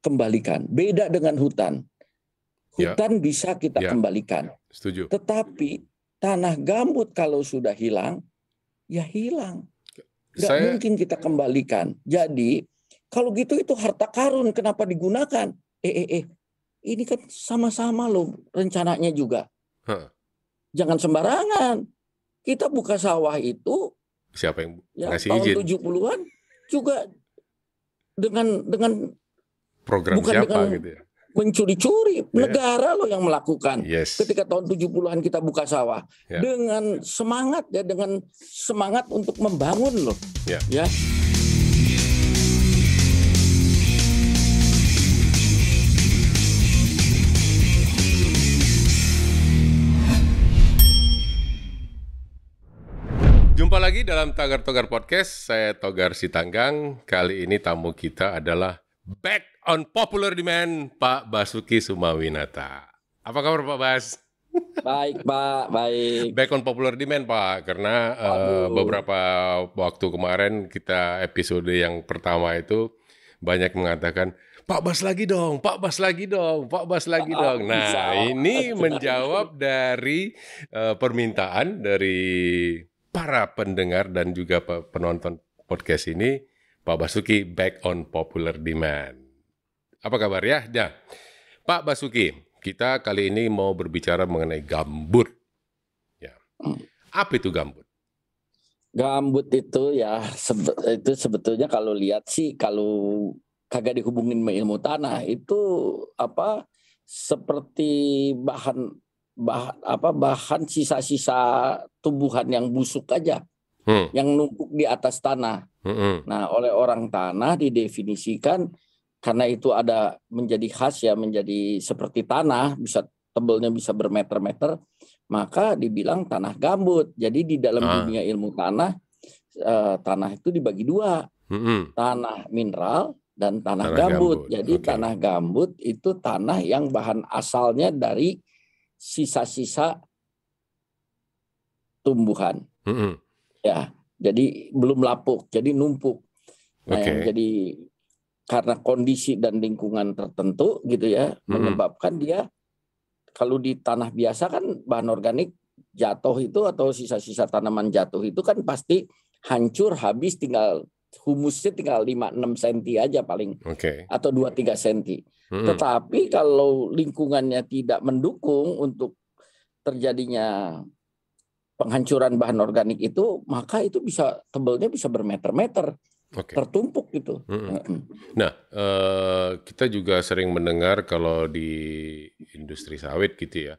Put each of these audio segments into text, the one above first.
kembalikan. Beda dengan hutan. Hutan bisa kita kembalikan. Setuju. Tetapi tanah gambut kalau sudah hilang, ya hilang. Nggak mungkin kita kembalikan. Jadi kalau gitu itu harta karun, kenapa digunakan? Ini kan sama-sama loh rencananya juga. Jangan sembarangan. Kita buka sawah itu siapa yang ngasih tahun izin? 70-an juga dengan program bukan siapa dengan gitu ya? Mencuri-curi, negara loh yang melakukan. Yes. Ketika tahun 70-an kita buka sawah dengan semangat dengan semangat untuk membangun loh. Ya. Jumpa lagi dalam Togar Togar Podcast. Saya Togar Sitanggang. Kali ini tamu kita adalah back on popular demand, Pak Basuki Sumawinata. Apa kabar Pak Bas? Baik Pak, baik. Back on popular demand Pak, karena beberapa waktu kemarin kita episode yang pertama itu banyak mengatakan, Pak Bas lagi dong, Pak Bas lagi dong, Pak Bas lagi dong. Nah ini menjawab dari permintaan dari para pendengar dan juga penonton podcast ini, Pak Basuki back on popular demand. Apa kabar ya? Nah, Pak Basuki, kita kali ini mau berbicara mengenai gambut. Ya. Apa itu gambut? Gambut itu itu sebetulnya kalau lihat sih, kalau kagak dihubungin sama ilmu tanah itu seperti bahan sisa-sisa tumbuhan yang busuk aja. Yang numpuk di atas tanah. Nah, oleh orang tanah didefinisikan karena itu ada menjadi khas menjadi seperti tanah, bisa tebalnya bisa bermeter-meter, maka dibilang tanah gambut. Jadi di dalam dunia ilmu tanah, tanah itu dibagi dua, tanah mineral dan tanah gambut. Jadi tanah gambut itu tanah yang bahan asalnya dari sisa-sisa tumbuhan. Ya, jadi belum lapuk, jadi numpuk. Nah, yang jadi karena kondisi dan lingkungan tertentu gitu menyebabkan dia, kalau di tanah biasa kan bahan organik jatuh itu atau sisa-sisa tanaman jatuh itu kan pasti hancur habis, tinggal humusnya tinggal 5-6 cm aja paling, atau 2-3 cm. Tetapi kalau lingkungannya tidak mendukung untuk terjadinya penghancuran bahan organik itu, maka itu bisa tebalnya bisa bermeter-meter, tertumpuk gitu. Nah, kita juga sering mendengar kalau di industri sawit gitu ya,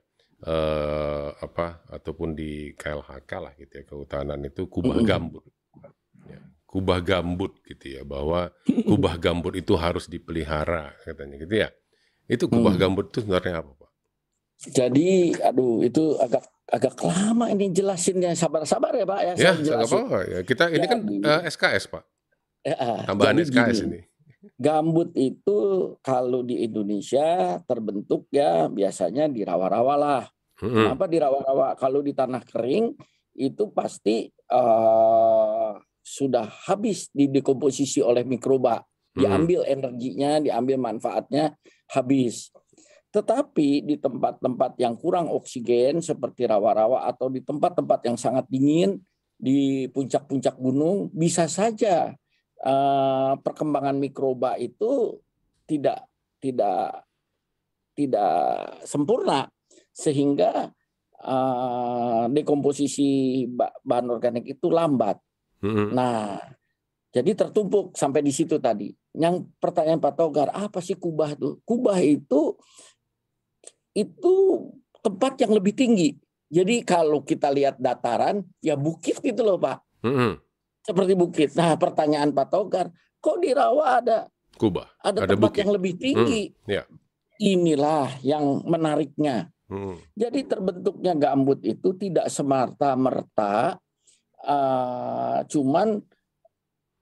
ataupun di KLHK lah gitu ya, kehutanan itu kubah gambut. Ya, kubah gambut gitu ya, bahwa kubah gambut itu harus dipelihara katanya gitu ya. Itu kubah gambut itu sebenarnya apa Pak? Jadi, itu agak lama ini jelasinnya, sabar-sabar ya Pak ya. Ya, nggak apa-apa ya. Kita ini kan SKS Pak. Tambahan SKS ini. Gambut itu kalau di Indonesia terbentuk biasanya di rawa-rawa lah. Kenapa di rawa-rawa? Kalau di tanah kering itu pasti sudah habis didekomposisi oleh mikroba. Diambil energinya, diambil manfaatnya, habis. Tetapi di tempat-tempat yang kurang oksigen seperti rawa-rawa atau di tempat-tempat yang sangat dingin, di puncak-puncak gunung, bisa saja perkembangan mikroba itu tidak sempurna, sehingga dekomposisi bahan organik itu lambat. Nah, jadi tertumpuk sampai di situ tadi. Yang pertanyaan Pak Togar, apa sih kubah itu? Kubah itu tempat yang lebih tinggi. Jadi kalau kita lihat dataran, ya bukit gitu loh Pak. Seperti bukit. Nah, pertanyaan Pak Togar, kok di rawa ada kubah, ada tempat bukit yang lebih tinggi? Inilah yang menariknya. Jadi terbentuknya gambut itu tidak semerta-merta cuman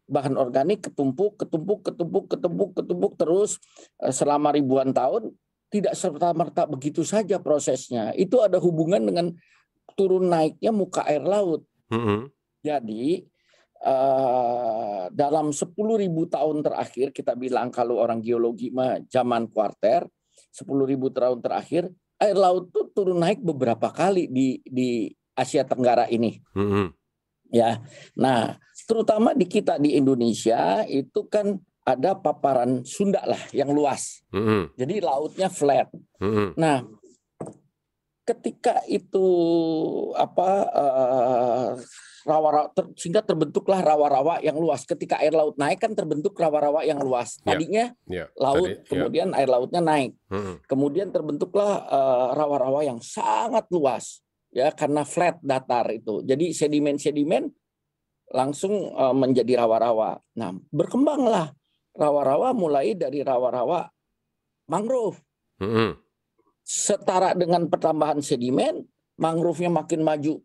bahan organik ketumpuk terus selama ribuan tahun. Tidak serta-merta begitu saja prosesnya. Itu ada hubungan dengan turun naiknya muka air laut. Jadi dalam 10.000 tahun terakhir, kita bilang kalau orang geologi mah zaman kuarter, 10.000 tahun terakhir air laut tuh turun naik beberapa kali di Asia Tenggara ini. Ya, nah terutama di kita di Indonesia itu kan ada paparan Sunda lah yang luas. Jadi lautnya flat. Nah, ketika itu sehingga terbentuklah rawa-rawa yang luas. Ketika air laut naik kan terbentuk rawa-rawa yang luas. Tadinya laut, kemudian air lautnya naik. Kemudian terbentuklah rawa-rawa yang sangat luas, ya, karena flat datar itu. Jadi sedimen-sedimen langsung menjadi rawa-rawa. Nah, berkembanglah rawa-rawa mulai dari rawa-rawa mangrove. Setara dengan pertambahan sedimen, mangrove-nya makin maju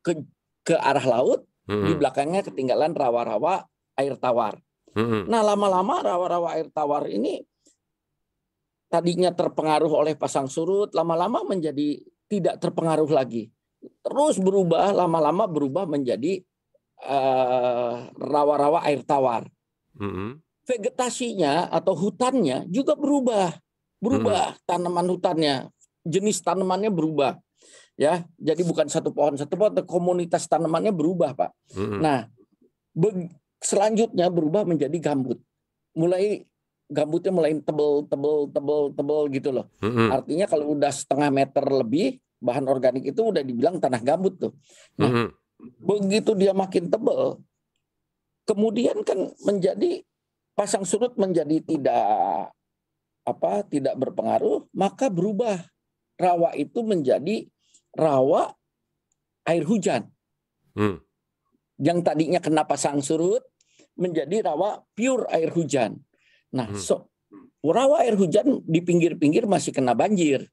ke arah laut. Di belakangnya ketinggalan rawa-rawa air tawar. Nah, lama-lama rawa-rawa air tawar ini tadinya terpengaruh oleh pasang surut, lama-lama menjadi tidak terpengaruh lagi. Terus berubah, lama-lama berubah menjadi rawa-rawa air tawar. Vegetasinya atau hutannya juga berubah. Tanaman hutannya, jenis tanamannya berubah. Ya, jadi bukan satu pohon, komunitas tanamannya berubah, Pak. Nah, selanjutnya berubah menjadi gambut. Gambutnya mulai tebel gitu loh. Artinya kalau udah 0,5 meter lebih, bahan organik itu udah dibilang tanah gambut tuh. Nah, begitu dia makin tebel, kemudian kan menjadi pasang surut menjadi tidak berpengaruh, maka berubah rawa itu menjadi rawa air hujan. Yang tadinya kena pasang surut menjadi rawa pure air hujan. Nah, rawa air hujan di pinggir-pinggir masih kena banjir.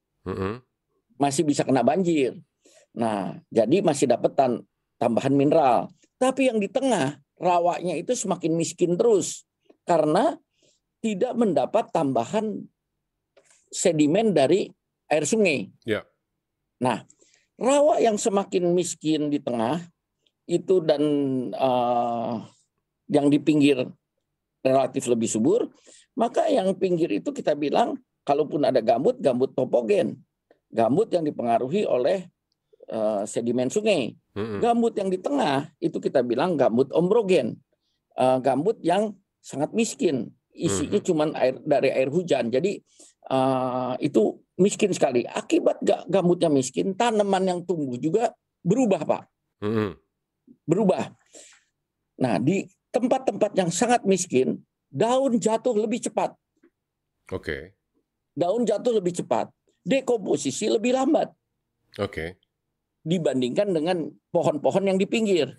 Masih bisa kena banjir. Nah, jadi masih dapat tambahan mineral. Tapi yang di tengah, rawanya itu semakin miskin terus. Karena tidak mendapat tambahan sedimen dari air sungai. Nah, rawa yang semakin miskin di tengah itu dan yang di pinggir relatif lebih subur, maka yang pinggir itu kita bilang kalaupun ada gambut topogen. Gambut yang dipengaruhi oleh sedimen sungai. Gambut yang di tengah itu kita bilang gambut ombrogen. Gambut yang sangat miskin. Isinya cuma dari air hujan. Jadi itu miskin sekali. Akibat gambutnya miskin, tanaman yang tumbuh juga berubah, Pak. Berubah. Nah, di tempat-tempat yang sangat miskin, daun jatuh lebih cepat. Daun jatuh lebih cepat. Dekomposisi lebih lambat. Dibandingkan dengan pohon-pohon yang di pinggir.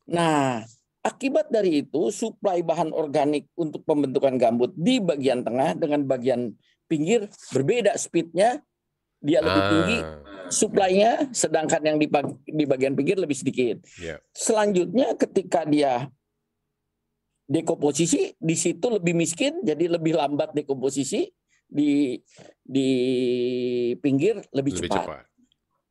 Nah, akibat dari itu, suplai bahan organik untuk pembentukan gambut di bagian tengah dengan bagian pinggir berbeda speednya, dia lebih tinggi suplainya, sedangkan yang di bagian pinggir lebih sedikit. Selanjutnya ketika dia dekomposisi, di situ lebih miskin, jadi lebih lambat dekomposisi, di pinggir lebih cepat.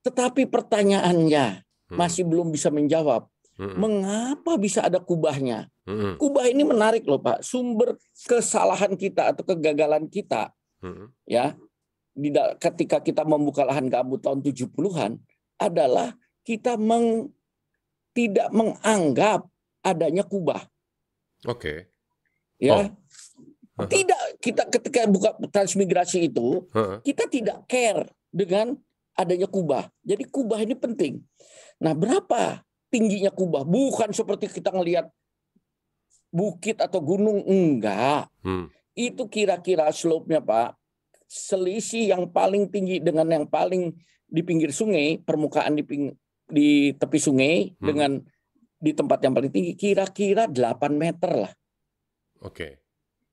Tetapi pertanyaannya masih belum bisa menjawab. Mengapa bisa ada kubahnya? Kubah ini menarik loh, Pak. Sumber kesalahan kita atau kegagalan kita, ya, ketika kita membuka lahan gambut tahun 70-an adalah kita tidak menganggap adanya kubah. Ya. Tidak, kita ketika buka transmigrasi itu, kita tidak care dengan adanya kubah. Jadi kubah ini penting. Nah, berapa tingginya kubah? Bukan seperti kita ngelihat bukit atau gunung, enggak. Itu kira-kira slope-nya, Pak, selisih yang paling tinggi dengan yang paling di pinggir sungai, permukaan di tepi sungai dengan di tempat yang paling tinggi kira-kira 8 meter lah.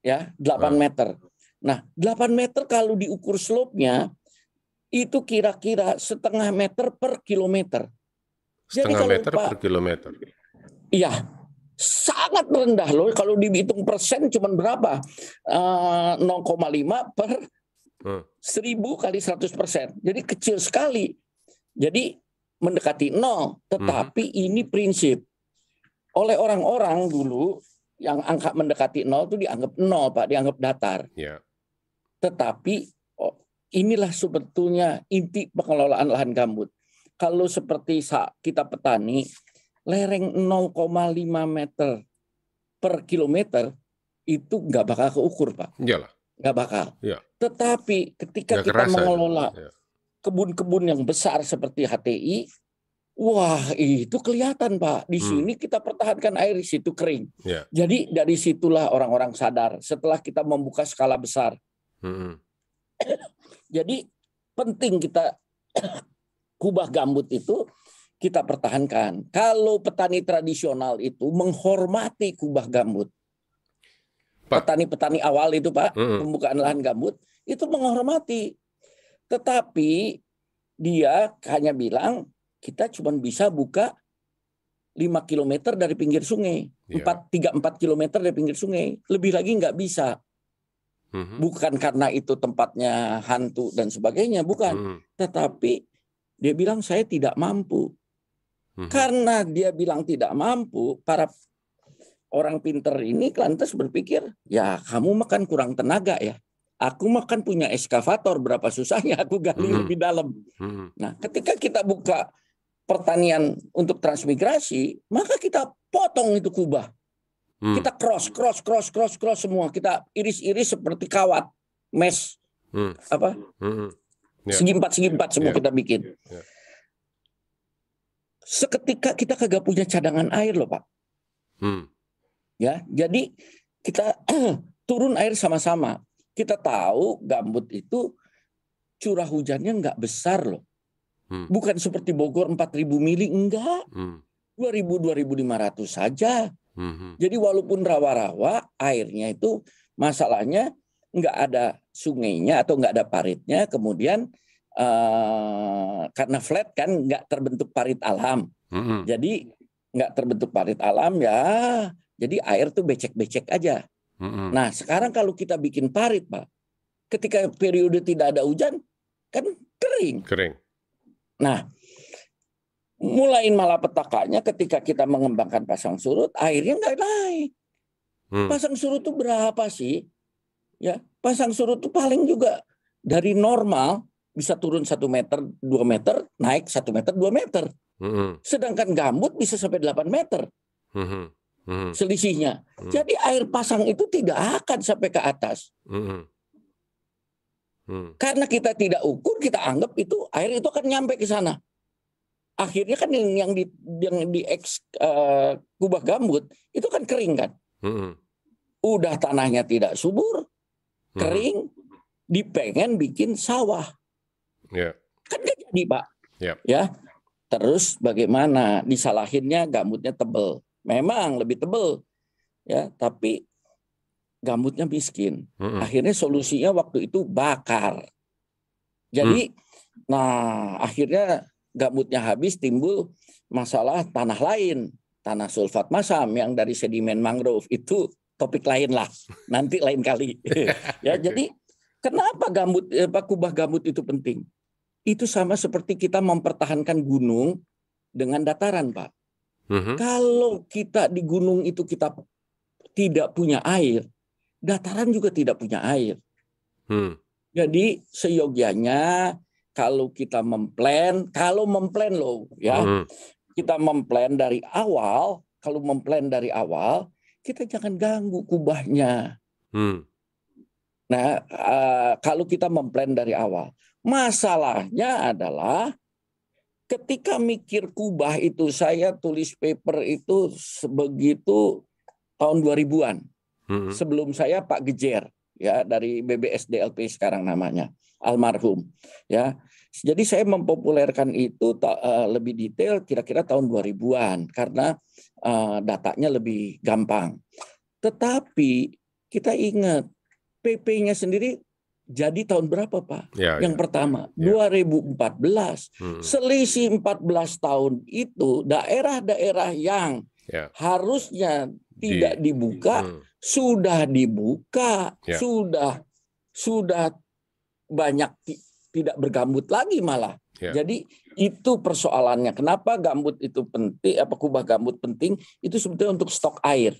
Ya, 8 meter. Nah, 8 meter kalau diukur slope-nya itu kira-kira 0,5 meter per kilometer. Jadi kalau per kilometer. Iya, sangat rendah loh. Kalau dihitung persen cuma berapa? 0,5 per 1000 kali 100%. Jadi kecil sekali. Jadi mendekati 0. Tetapi ini prinsip. oleh orang-orang dulu yang angka mendekati 0 itu dianggap 0, Pak, dianggap datar. Ya. Tetapi inilah sebetulnya inti pengelolaan lahan gambut. Kalau seperti kita petani, lereng 0,5 meter per kilometer itu nggak bakal keukur, Pak. Iyalah. Nggak bakal. Ya. Tetapi ketika Nggak kita kerasa, mengelola ya. kebun-kebun yang besar seperti HTI, wah itu kelihatan, Pak. Di sini kita pertahankan air, di situ kering. Ya. Jadi dari situlah orang-orang sadar setelah kita membuka skala besar. Jadi penting kita kubah gambut itu kita pertahankan. Kalau petani tradisional itu menghormati kubah gambut. Petani-petani awal itu, Pak, pembukaan lahan gambut, itu menghormati. Tetapi dia hanya bilang, kita cuma bisa buka 5 km dari pinggir sungai. 3-4 km dari pinggir sungai. Lebih lagi nggak bisa. Bukan karena itu tempatnya hantu dan sebagainya, bukan. Tetapi dia bilang, saya tidak mampu. Karena dia bilang tidak mampu, para orang pinter ini lantas berpikir, ya kamu makan kurang tenaga ya. Aku makan punya eskavator, berapa susahnya aku gali lebih dalam. Nah, ketika kita buka pertanian untuk transmigrasi, maka kita potong itu kubah. Kita cross semua. Kita iris-iris seperti kawat, mesh, segi empat semua kita bikin. Seketika kita kagak punya cadangan air loh, Pak. Ya, jadi kita turun air sama-sama. Kita tahu gambut itu curah hujannya nggak besar loh. Bukan seperti Bogor 4.000 mili, enggak. 2.000-2.500 saja. Jadi walaupun rawa-rawa, airnya itu masalahnya nggak ada sungainya atau nggak ada paritnya. Kemudian karena flat kan nggak terbentuk parit alam. Jadi nggak terbentuk parit alam ya. Jadi air tuh becek-becek aja. Nah sekarang kalau kita bikin parit, Pak, ketika periode tidak ada hujan kan kering. Nah mulai malapetakannya ketika kita mengembangkan pasang surut, airnya nggak naik. Pasang surut itu berapa sih? Ya, pasang surut itu paling juga dari normal bisa turun 1 meter, 2 meter, naik 1 meter, 2 meter. Sedangkan gambut bisa sampai 8 meter. Selisihnya. Jadi air pasang itu tidak akan sampai ke atas. Karena kita tidak ukur, kita anggap itu air itu akan nyampe ke sana. Akhirnya kan yang di kubah gambut itu kan kering kan. Udah tanahnya tidak subur, kering, dipengen bikin sawah. Kan gak jadi, Pak. Ya. Terus bagaimana? Disalahinnya gambutnya tebel. Memang lebih tebel. Ya, tapi gambutnya miskin. Akhirnya solusinya waktu itu bakar. Jadi nah akhirnya gambutnya habis, timbul masalah tanah lain, tanah sulfat masam yang dari sedimen mangrove. Itu topik lain lah, nanti lain kali. Ya, jadi kenapa kubah gambut itu penting? Itu sama seperti kita mempertahankan gunung dengan dataran, Pak. Kalau kita di gunung itu kita tidak punya air, dataran juga tidak punya air. Jadi seyogianya kalau kita memplan loh ya, kita memplan dari awal. Kalau memplan dari awal, kita jangan ganggu kubahnya. Nah, kalau kita memplan dari awal, masalahnya adalah ketika mikir kubah itu, saya tulis paper itu begitu tahun 2000-an. Sebelum saya Pak Gejer ya dari BBSDLP sekarang namanya, almarhum ya. Jadi saya mempopulerkan itu lebih detail kira-kira tahun 2000-an karena datanya lebih gampang. Tetapi kita ingat PP-nya sendiri jadi tahun berapa, Pak? Yang pertama 2014. Selisih 14 tahun itu daerah-daerah yang harusnya tidak dibuka sudah dibuka, sudah banyak tidak bergambut lagi malah. Ya. Jadi itu persoalannya. Kenapa gambut itu penting? Kubah gambut penting? Itu sebetulnya untuk stok air.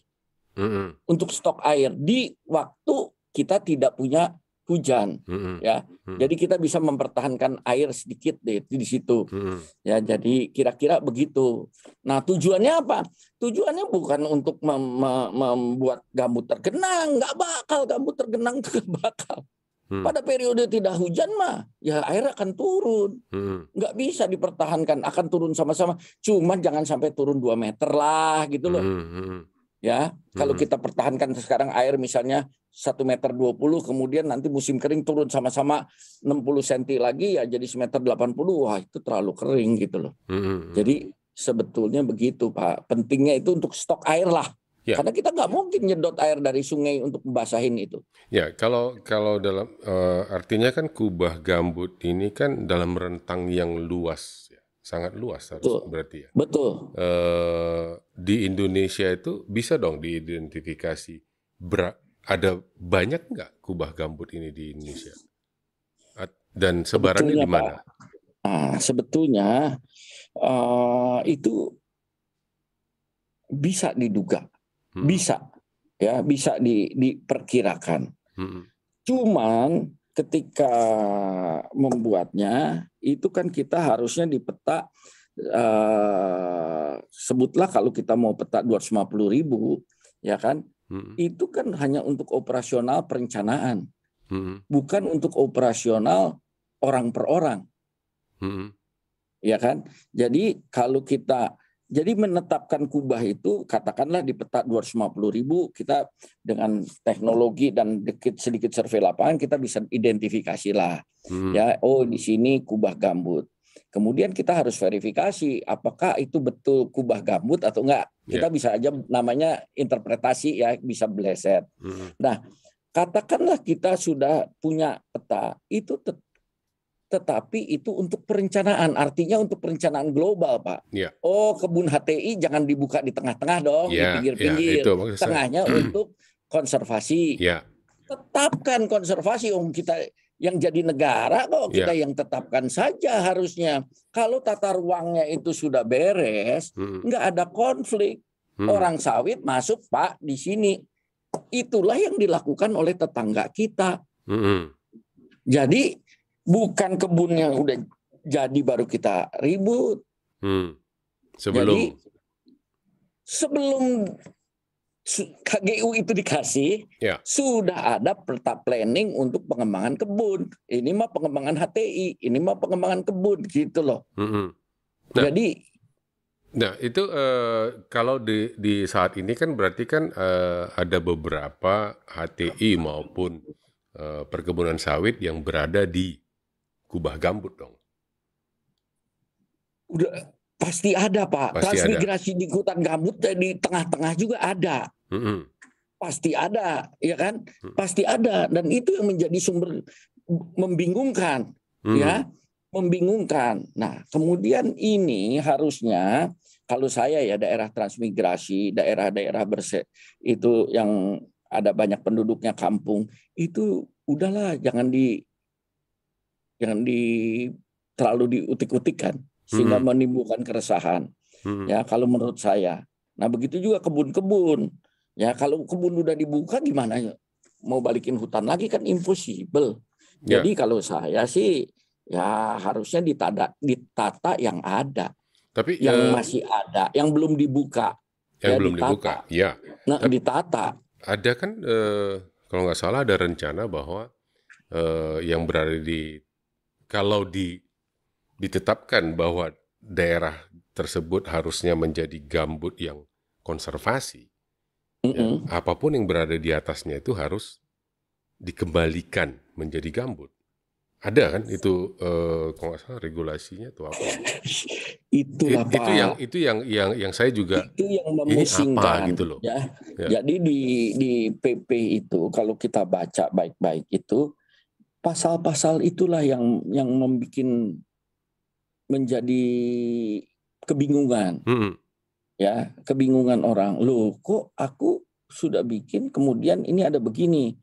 Untuk stok air di waktu kita tidak punya hujan, ya. Jadi kita bisa mempertahankan air sedikit di situ. Ya, jadi kira-kira begitu. Nah, tujuannya apa? Tujuannya bukan untuk membuat gambut tergenang, nggak bakal gambut tergenang, nggak bakal. Pada periode tidak hujan mah, ya air akan turun. Nggak bisa dipertahankan, akan turun sama-sama. Cuman jangan sampai turun 2 meter lah, gitu loh. Ya, kalau kita pertahankan sekarang air misalnya 1,20 meter, kemudian nanti musim kering turun sama-sama 60 cm lagi, ya jadi 1,80 meter. Wah, itu terlalu kering gitu loh. Jadi sebetulnya begitu, Pak. Pentingnya itu untuk stok air lah. Ya. Karena kita nggak mungkin nyedot air dari sungai untuk membasahin itu. Ya, kalau dalam artinya kan kubah gambut ini kan dalam rentang yang luas, ya. Sangat luas harus berarti ya. Betul. Di Indonesia itu bisa dong diidentifikasi ada banyak nggak kubah gambut ini di Indonesia? Dan sebarannya di mana? Sebetulnya itu bisa diduga, bisa diperkirakan. Cuman ketika membuatnya itu kan kita harusnya di peta, sebutlah kalau kita mau peta 250.000, ya kan, itu kan hanya untuk operasional perencanaan, bukan untuk operasional orang per orang, ya kan. Jadi kalau kita menetapkan kubah itu, katakanlah di peta 250.000, kita dengan teknologi dan sedikit survei lapangan kita bisa identifikasi lah. Ya, oh di sini kubah gambut. Kemudian kita harus verifikasi apakah itu betul kubah gambut atau enggak. Kita bisa aja namanya interpretasi, ya, bisa meleset. Nah, katakanlah kita sudah punya peta itu, tetapi itu untuk perencanaan, artinya untuk perencanaan global, Pak. Ya. Oh, kebun HTI jangan dibuka di tengah-tengah dong, di pinggir-pinggir. Tengahnya untuk konservasi. Ya. Tetapkan konservasi, kita yang jadi negara kok, kita yang tetapkan saja harusnya. Kalau tata ruangnya itu sudah beres, nggak ada konflik. Orang sawit masuk, Pak, di sini. Itulah yang dilakukan oleh tetangga kita. Jadi bukan kebun yang udah jadi baru kita ribut. Jadi sebelum KGU itu dikasih, sudah ada peta planning untuk pengembangan kebun. Ini mah pengembangan HTI, ini mah pengembangan kebun, gitu loh. Nah itu kalau di saat ini kan berarti kan ada beberapa HTI maupun perkebunan sawit yang berada di kubah gambut dong. Udah pasti ada, Pak. Transmigrasi di hutan gambut di tengah-tengah juga ada. Pasti ada, ya kan? Pasti ada, dan itu yang menjadi sumber membingungkan, ya, membingungkan. Nah, kemudian ini harusnya kalau saya ya daerah transmigrasi, daerah-daerah itu yang ada banyak penduduknya kampung, itu udahlah jangan terlalu diutik-utikan sehingga menimbulkan keresahan. Ya, kalau menurut saya. Nah, begitu juga kebun-kebun. Ya, kalau kebun udah dibuka gimana ya? Mau balikin hutan lagi kan impossible. Jadi kalau saya sih ya harusnya ditata yang ada. Tapi yang masih ada, yang belum dibuka. Yang belum dibuka, ya. Nah, ditata. Ada kan kalau nggak salah ada rencana bahwa yang berada kalau ditetapkan bahwa daerah tersebut harusnya menjadi gambut yang konservasi, ya, apapun yang berada di atasnya itu harus dikembalikan menjadi gambut. Ada kan itu kalau nggak salah regulasinya tuh apa? Itulah Pak. Itu yang saya juga itu yang memusingkan, ini apa gitu loh. Ya. Jadi di PP itu kalau kita baca baik-baik itu pasal-pasal itulah yang membuat menjadi kebingungan. Ya, kebingungan orang. Loh, kok aku sudah bikin kemudian ini ada begini.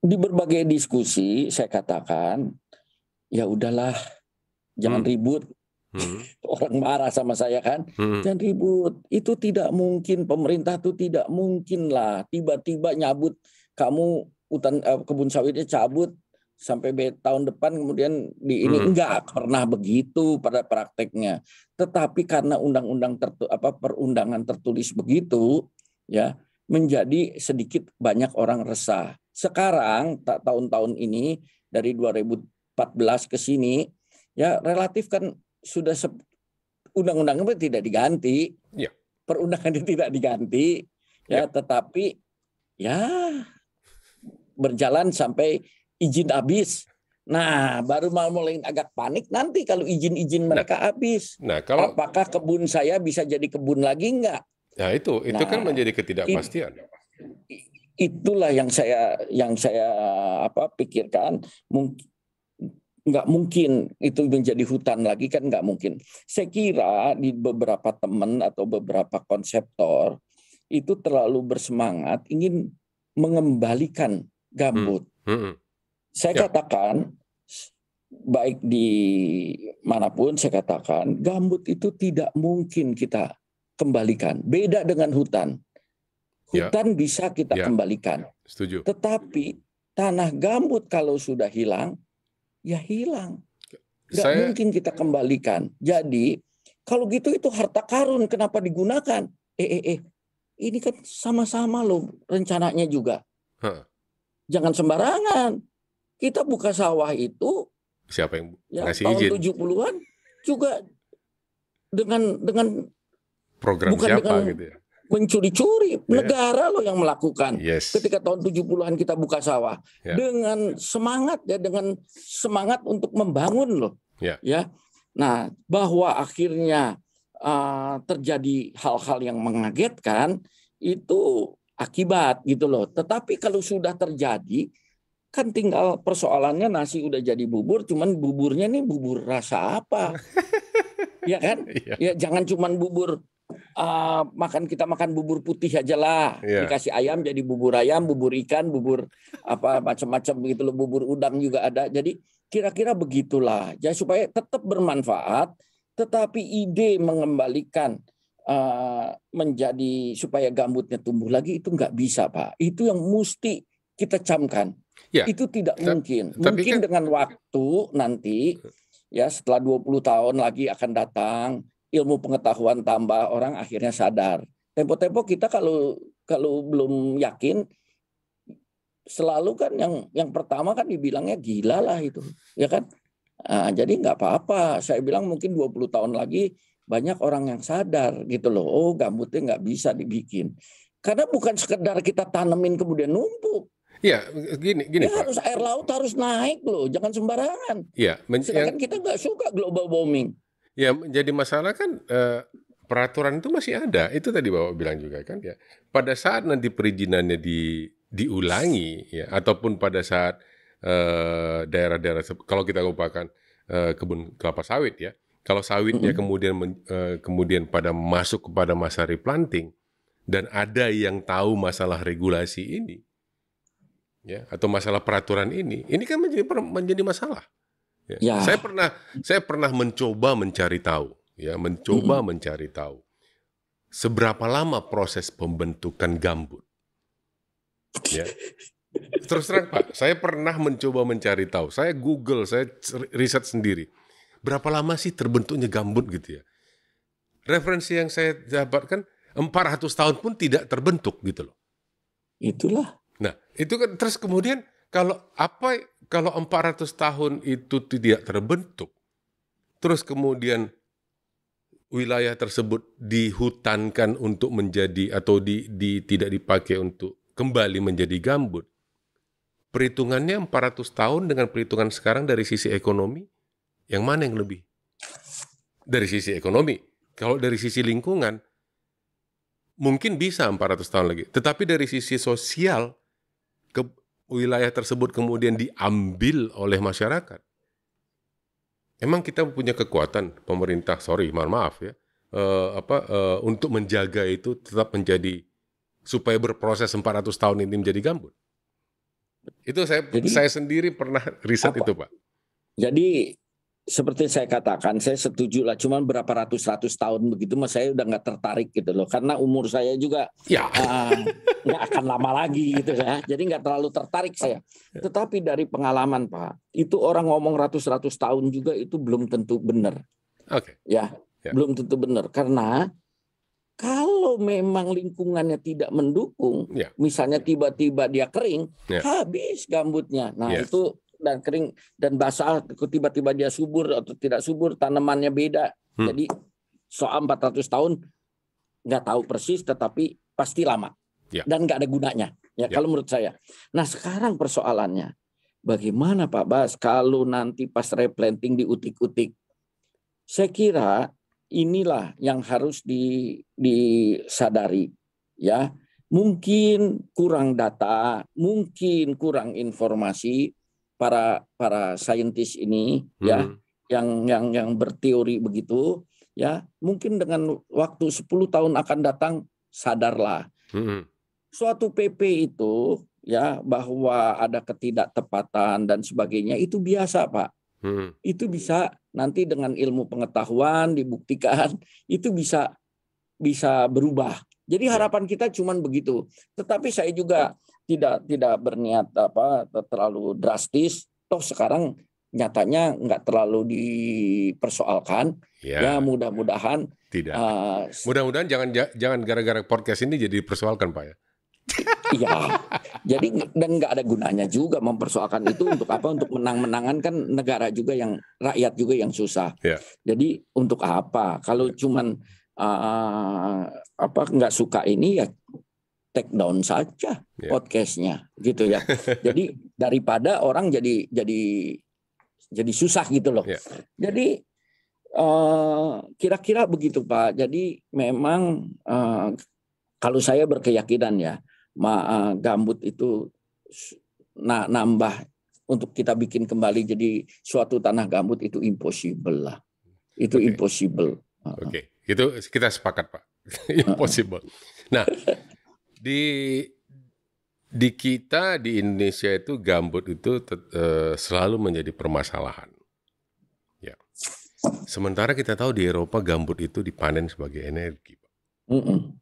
di berbagai diskusi saya katakan, ya udahlah, jangan ribut. Orang marah sama saya kan, jangan ribut. Itu tidak mungkin, pemerintah tuh tidak mungkin lah tiba-tiba nyabut kamu kebun sawitnya cabut sampai tahun depan kemudian di ini enggak pernah begitu pada prakteknya. Tetapi karena perundangan tertulis begitu, ya menjadi sedikit banyak orang resah. Sekarang tahun-tahun ini dari 2014 ke sini ya relatif kan sudah undang-undangnya tidak diganti, perundangannya tidak diganti, ya, tetapi ya berjalan sampai izin habis. Nah, baru mulai agak panik nanti kalau izin mereka habis. Nah, kalau apakah kebun saya bisa jadi kebun lagi enggak? Nah, itu kan menjadi ketidakpastian. Itulah yang saya pikirkan. Nggak mungkin itu menjadi hutan lagi, kan nggak mungkin. Saya kira di beberapa teman atau beberapa konseptor itu terlalu bersemangat ingin mengembalikan gambut. Saya katakan baik di manapun, saya katakan gambut itu tidak mungkin kita kembalikan. Beda dengan hutan. Hutan bisa kita kembalikan. Setuju. Tetapi tanah gambut kalau sudah hilang, ya hilang. Nggak mungkin kita kembalikan. Jadi kalau gitu itu harta karun, kenapa digunakan? Ini kan sama-sama loh rencananya juga. Jangan sembarangan. Kita buka sawah itu siapa yang ngasih tahun izin? 70-an juga dengan program bukan siapa dengan gitu ya? Mencuri-curi, negara loh yang melakukan. Yes. Ketika tahun 70-an kita buka sawah dengan semangat untuk membangun loh. Ya. Nah, bahwa akhirnya terjadi hal-hal yang mengagetkan itu akibat gitu loh. Tetapi kalau sudah terjadi kan tinggal persoalannya nasi udah jadi bubur, cuman buburnya nih bubur rasa apa? Ya kan? Ya jangan cuman bubur kita makan bubur putih aja lah, dikasih ayam jadi bubur ayam, bubur ikan, bubur apa macam-macam begitu loh, bubur udang juga ada. Jadi kira-kira begitulah, ya supaya tetap bermanfaat, tetapi ide mengembalikan menjadi supaya gambutnya tumbuh lagi itu nggak bisa, Pak. Itu yang mesti kita camkan. Itu tidak mungkin. Mungkin kan, dengan waktu nanti ya setelah 20 tahun lagi akan datang, ilmu pengetahuan tambah, orang akhirnya sadar. Tempo-tempo kita kalau belum yakin, selalu kan yang pertama kan dibilangnya gila lah itu, ya kan? Nah, jadi nggak apa-apa. Saya bilang mungkin 20 tahun lagi banyak orang yang sadar gitu loh. Oh, gambutnya nggak bisa dibikin. Karena bukan sekedar kita tanemin kemudian numpuk. Ya, gini ya, Pak. Harus air laut harus naik loh, jangan sembarangan. Ya, sedangkan kita nggak suka global warming. Ya, menjadi masalah kan peraturan itu masih ada. Itu tadi Bapak bilang juga kan ya. Pada saat nanti perizinannya diulangi ya, ataupun pada saat daerah-daerah kalau kita lupakan kebun kelapa sawit ya. Kalau sawitnya kemudian pada masuk kepada masa replanting dan ada yang tahu masalah regulasi ini ya atau masalah peraturan ini kan menjadi masalah. Ya. Saya pernah mencoba mencari tahu, ya, mencari tahu seberapa lama proses pembentukan gambut. Ya. Terus terang Pak, saya pernah mencoba mencari tahu. Saya Google, saya riset sendiri. Berapa lama sih terbentuknya gambut gitu ya? Referensi yang saya dapatkan 400 tahun pun tidak terbentuk gitu loh. Itulah. Nah, itu kan terus kemudian kalau 400 tahun itu tidak terbentuk, terus kemudian wilayah tersebut dihutankan untuk menjadi atau tidak dipakai untuk kembali menjadi gambut, perhitungannya 400 tahun dengan perhitungan sekarang dari sisi ekonomi, yang mana yang lebih? Dari sisi ekonomi. Kalau dari sisi lingkungan, mungkin bisa 400 tahun lagi. Tetapi dari sisi sosial, wilayah tersebut kemudian diambil oleh masyarakat. Emang kita punya kekuatan pemerintah, mohon maaf ya, untuk menjaga itu tetap menjadi supaya berproses 400 tahun ini menjadi gambut. Itu saya sendiri pernah riset itu, Pak. Jadi seperti saya katakan, saya setuju lah. Cuman berapa ratus tahun begitu, mas saya udah nggak tertarik gitu loh. Karena umur saya juga nggak akan lama lagi gitu ya. Jadi nggak terlalu tertarik saya. Tetapi dari pengalaman Pak, itu orang ngomong ratus tahun juga itu belum tentu benar. Ya, belum tentu benar. Karena kalau memang lingkungannya tidak mendukung, misalnya tiba-tiba dia kering, habis gambutnya. Nah itu dan kering dan basah, tiba-tiba dia subur atau tidak subur, tanamannya beda. Jadi soal 400 tahun nggak tahu persis, tetapi pasti lama dan nggak ada gunanya. Ya kalau menurut saya. Nah sekarang persoalannya, bagaimana Pak Bas kalau nanti pas replanting diutik-utik? Saya kira inilah yang harus disadari. Ya, mungkin kurang data, mungkin kurang informasi. Para saintis ini yang berteori begitu ya, mungkin dengan waktu 10 tahun akan datang sadarlah. Suatu PP itu ya bahwa ada ketidaktepatan dan sebagainya itu biasa Pak. Itu bisa nanti dengan ilmu pengetahuan dibuktikan itu bisa berubah. Jadi harapan kita cuman begitu. Tetapi saya juga tidak berniat terlalu drastis. Toh sekarang nyatanya nggak terlalu dipersoalkan. Ya mudah-mudahan tidak. Mudah-mudahan jangan gara-gara podcast ini jadi dipersoalkan Pak ya. Iya. Jadi dan nggak ada gunanya juga mempersoalkan itu untuk apa? Untuk menang-menangan kan negara juga yang rakyat juga yang susah. Jadi untuk apa? Kalau cuman nggak suka ini ya take down saja podcastnya gitu ya. Jadi daripada orang jadi susah gitu loh. Jadi kira-kira begitu Pak. Jadi memang kalau saya berkeyakinan ya gambut itu nambah untuk kita bikin kembali jadi suatu tanah gambut itu impossible lah. Itu impossible. Oke. Itu kita sepakat Pak. Impossible. Nah, di kita di Indonesia itu gambut itu selalu menjadi permasalahan. Ya. Sementara kita tahu di Eropa gambut itu dipanen sebagai energi, Pak.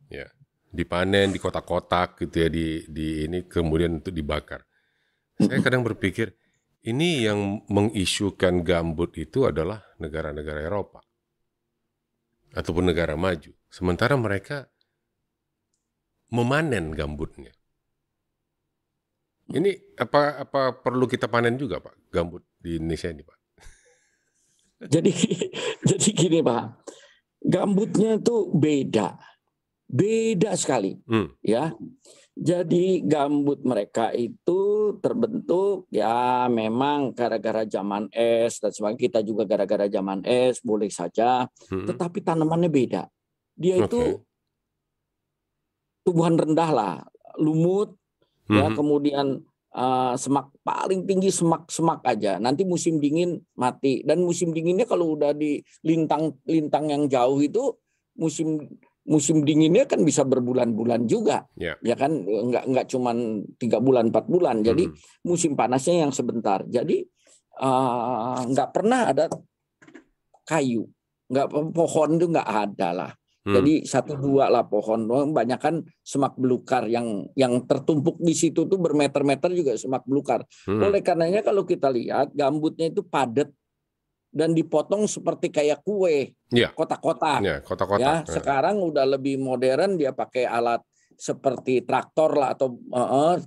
Ya. Dipanen di kotak-kotak gitu ya, di ini kemudian untuk dibakar. Saya kadang berpikir ini yang mengisukan gambut itu adalah negara-negara Eropa ataupun negara maju. Sementara mereka memanen gambutnya. Ini apa perlu kita panen juga Pak gambut di Indonesia ini Pak? Jadi gini Pak, gambutnya itu beda sekali ya. Jadi gambut mereka itu terbentuk ya memang gara-gara zaman es dan sebagainya, kita juga gara-gara zaman es boleh saja, tetapi tanamannya beda. Dia itu tumbuhan rendah lah, lumut ya, kemudian semak paling tinggi semak aja. Nanti musim dingin mati, dan musim dinginnya kalau udah di lintang yang jauh itu musim dinginnya kan bisa berbulan-bulan juga, ya kan, nggak cuman 3 bulan 4 bulan. Jadi musim panasnya yang sebentar. Jadi nggak pernah ada kayu, pohon itu nggak ada lah. Jadi 1-2 lah pohon, banyak kan semak belukar yang tertumpuk di situ tuh bermeter-meter juga semak belukar. Oleh karenanya kalau kita lihat gambutnya itu padat dan dipotong seperti kayak kue, kotak-kotak. Ya, sekarang udah lebih modern, dia pakai alat seperti traktor lah atau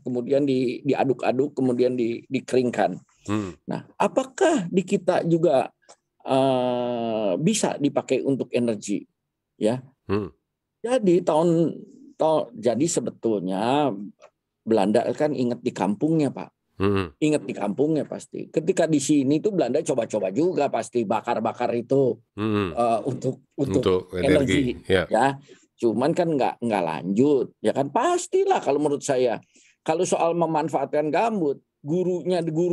kemudian diaduk-aduk kemudian dikeringkan. Nah, apakah di kita juga bisa dipakai untuk energi? Ya, jadi jadi sebetulnya Belanda kan ingat di kampungnya Pak. Ingat di kampungnya pasti. Ketika di sini tuh Belanda coba-coba juga pasti bakar-bakar itu untuk energi, ya. Cuman kan nggak lanjut, ya kan, pastilah kalau menurut saya. Kalau soal memanfaatkan gambut, guru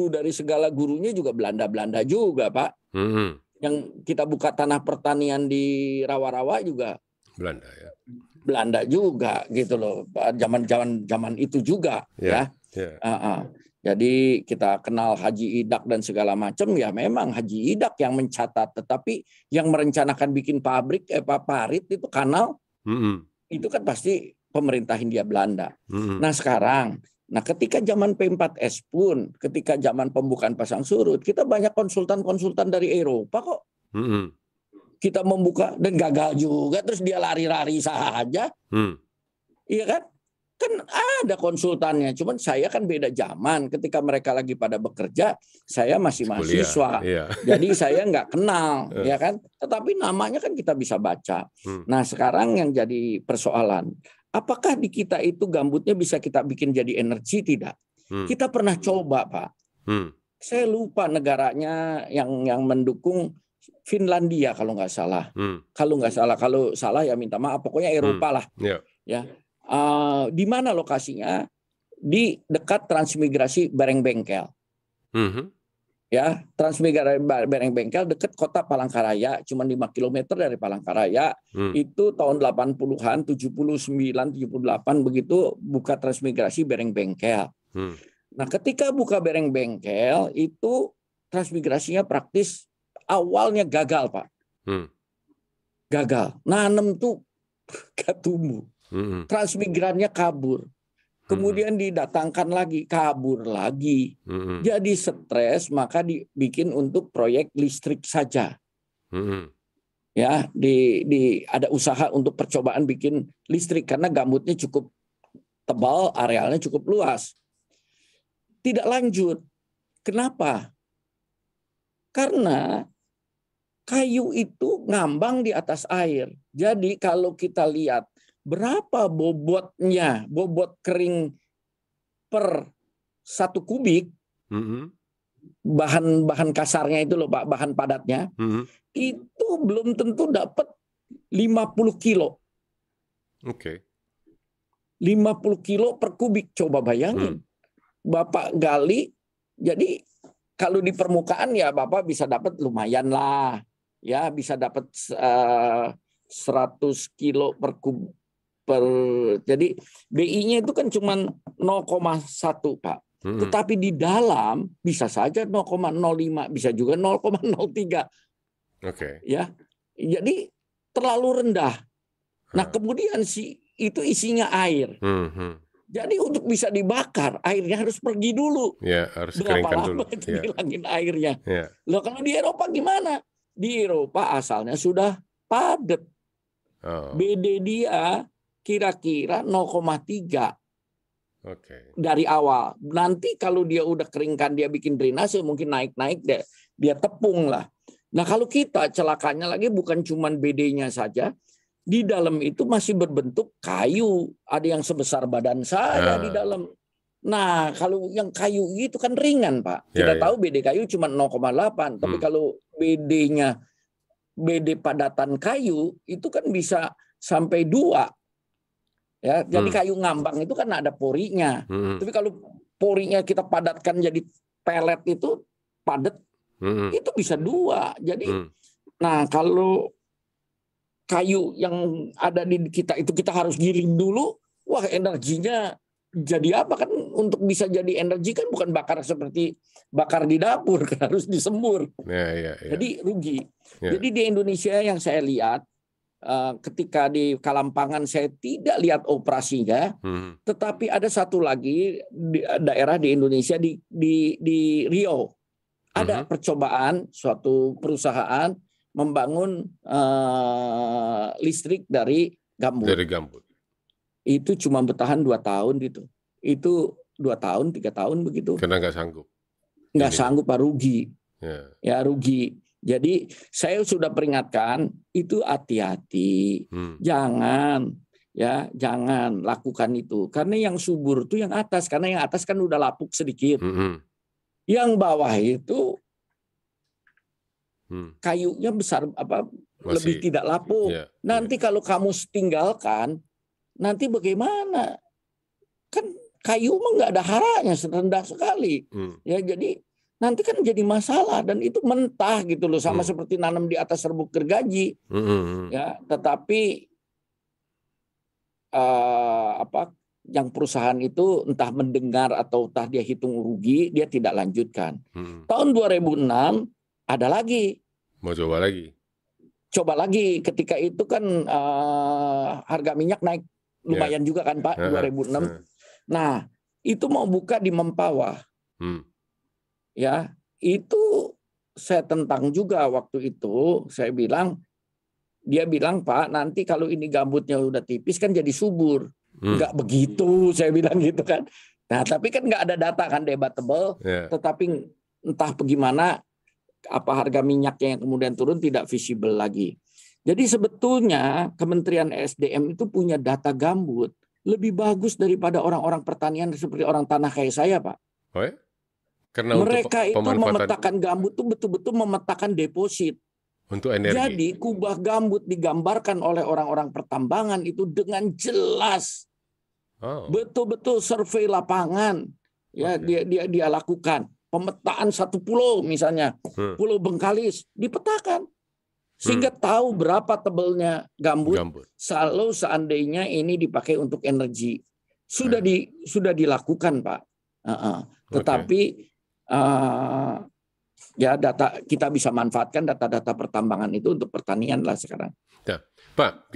dari segala gurunya juga Belanda juga Pak. Yang kita buka tanah pertanian di rawa-rawa juga Belanda juga gitu loh. Zaman itu juga ya. Jadi kita kenal Haji Idak dan segala macam, ya memang Haji Idak yang mencatat, tetapi yang merencanakan bikin pabrik parit itu kanal itu kan pasti pemerintah Hindia Belanda. Nah sekarang, ketika zaman P4S pun, ketika zaman pembukaan pasang surut, kita banyak konsultan-konsultan dari Eropa kok. Kita membuka dan gagal juga, terus dia lari-lari saja. Iya kan? Kan ada konsultannya, cuman saya kan beda zaman. Ketika mereka lagi pada bekerja, saya masih mahasiswa. Iya. Jadi saya nggak kenal, ya kan? Tetapi namanya kan kita bisa baca. Nah sekarang yang jadi persoalan, apakah di kita itu gambutnya bisa kita bikin jadi energi tidak? Kita pernah coba, Pak. Saya lupa negaranya yang mendukung, Finlandia kalau nggak salah. Kalau salah ya minta maaf. Pokoknya Eropa lah. Ya. Di mana lokasinya? Di dekat transmigrasi Bereng-Bengkel. Ya, transmigrasi Bereng-Bengkel dekat kota Palangkaraya, cuma 5 km dari Palangkaraya. Itu tahun 80-an, 79, 78 begitu buka transmigrasi Bereng-Bengkel. Nah, ketika buka Bereng-Bengkel itu transmigrasinya praktis awalnya gagal, Pak. Gagal. Nanem tuh gak tumbuh. Transmigrannya kabur. Kemudian didatangkan lagi, kabur lagi. Jadi stres, maka dibikin untuk proyek listrik saja. Ya, ada usaha untuk percobaan bikin listrik karena gambutnya cukup tebal, arealnya cukup luas. Tidak lanjut. Kenapa? Karena kayu itu ngambang di atas air. Jadi kalau kita lihat berapa bobotnya, bobot kering per 1 kubik, bahan kasarnya itu loh Pak, bahan padatnya, itu belum tentu dapat 50 kilo. 50 kilo per kubik, coba bayangin. Bapak gali, jadi kalau di permukaan ya Bapak bisa dapat lumayan lah. Ya bisa dapat 100 kilo per kubik. Jadi BI-nya itu kan cuma 0,1 Pak. Tetapi di dalam bisa saja 0,05, bisa juga 0,03. Ya. Jadi terlalu rendah. Nah, kemudian itu isinya air. Jadi untuk bisa dibakar, airnya harus pergi dulu. Ya, harus berapa keringkan lama dulu. itu dihilangin airnya. Ya. Loh, kalau di Eropa gimana? Di Eropa asalnya sudah padat. BD dia kira-kira 0,3 dari awal. Nanti kalau dia udah keringkan, dia bikin drainase, mungkin naik-naik dia tepung lah. Nah kalau kita celakanya lagi bukan cuman BD-nya saja, di dalam itu masih berbentuk kayu. Ada yang sebesar badan saya di dalam. Nah kalau yang kayu itu kan ringan Pak. Kita tahu BD kayu cuma 0,8. Tapi kalau BD padatan kayu itu kan bisa sampai 2. Ya, jadi kayu ngambang itu kan ada porinya. Tapi kalau porinya kita padatkan jadi pelet itu padat, itu bisa 2. Jadi, nah kalau kayu yang ada di kita itu kita harus giling dulu, wah energinya jadi apa kan? Untuk bisa jadi energi kan bukan bakar seperti bakar di dapur, kan harus disembur. Jadi rugi. Jadi di Indonesia yang saya lihat, ketika di Kalampangan saya tidak lihat operasinya, tetapi ada satu lagi daerah di Indonesia di Riau ada percobaan suatu perusahaan membangun listrik dari gambut. Itu cuma bertahan 2 tahun gitu. Itu 2 tahun, 3 tahun begitu. Karena nggak sanggup. Nggak sanggup, Pak, rugi. Ya rugi. Jadi saya sudah peringatkan itu hati-hati, jangan lakukan itu karena yang subur itu yang atas, karena yang atas kan udah lapuk sedikit, yang bawah itu kayunya besar lebih tidak lapuk. Nanti kalau kamu tinggalkan, nanti bagaimana? Kan kayu mah nggak ada haranya, rendah sekali. Ya jadi nanti kan jadi masalah dan itu mentah gitu loh, sama seperti nanam di atas serbuk gergaji. Ya, tetapi yang perusahaan itu entah mendengar atau entah dia hitung rugi, dia tidak lanjutkan. Tahun 2006 ada lagi. Mau coba lagi? Coba lagi. Ketika itu kan harga minyak naik lumayan juga kan Pak, 2006. Nah, itu mau buka di Mempawah. Ya, itu saya tentang juga waktu itu. Dia bilang, Pak, nanti kalau ini gambutnya udah tipis kan jadi subur. Enggak begitu, saya bilang gitu kan. Nah, tapi kan nggak ada data kan, debatable. Tetapi entah bagaimana, apa harga minyaknya yang kemudian turun tidak visible lagi. Jadi sebetulnya Kementerian SDM itu punya data gambut lebih bagus daripada orang-orang pertanian seperti orang tanah kayak saya, Pak. Oh ya? Karena mereka itu memetakan gambut itu betul-betul memetakan deposit. Untuk energi. Jadi kubah gambut digambarkan oleh orang-orang pertambangan itu dengan jelas. Betul-betul survei lapangan. Ya, dia lakukan pemetaan satu pulau misalnya, Pulau Bengkalis dipetakan. Sehingga tahu berapa tebalnya gambut. Kalau seandainya ini dipakai untuk energi. Sudah dilakukan, Pak. Tetapi ya data kita bisa manfaatkan data-data pertambangan itu untuk pertanian lah sekarang. Ya, Pak,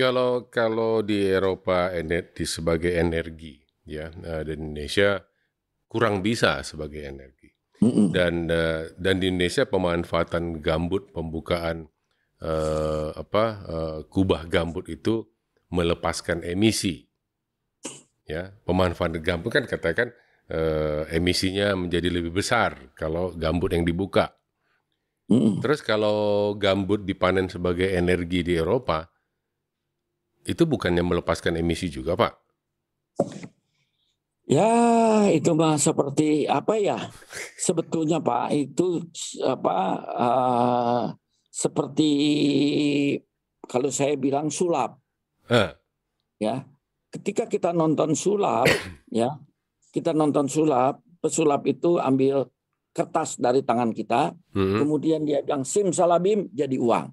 kalau di Eropa di sebagai energi, ya, di Indonesia kurang bisa sebagai energi. Dan di Indonesia pemanfaatan gambut, pembukaan kubah gambut itu melepaskan emisi. Ya, pemanfaatan gambut kan katakan emisinya menjadi lebih besar kalau gambut yang dibuka. Terus kalau gambut dipanen sebagai energi di Eropa, itu bukannya melepaskan emisi juga, Pak? Ya, itu mah seperti apa ya? Sebetulnya Pak, itu seperti kalau saya bilang sulap. Ya, ketika kita nonton sulap, ya, kita nonton sulap, pesulap itu ambil kertas dari tangan kita, kemudian dia bilang simsalabim jadi uang.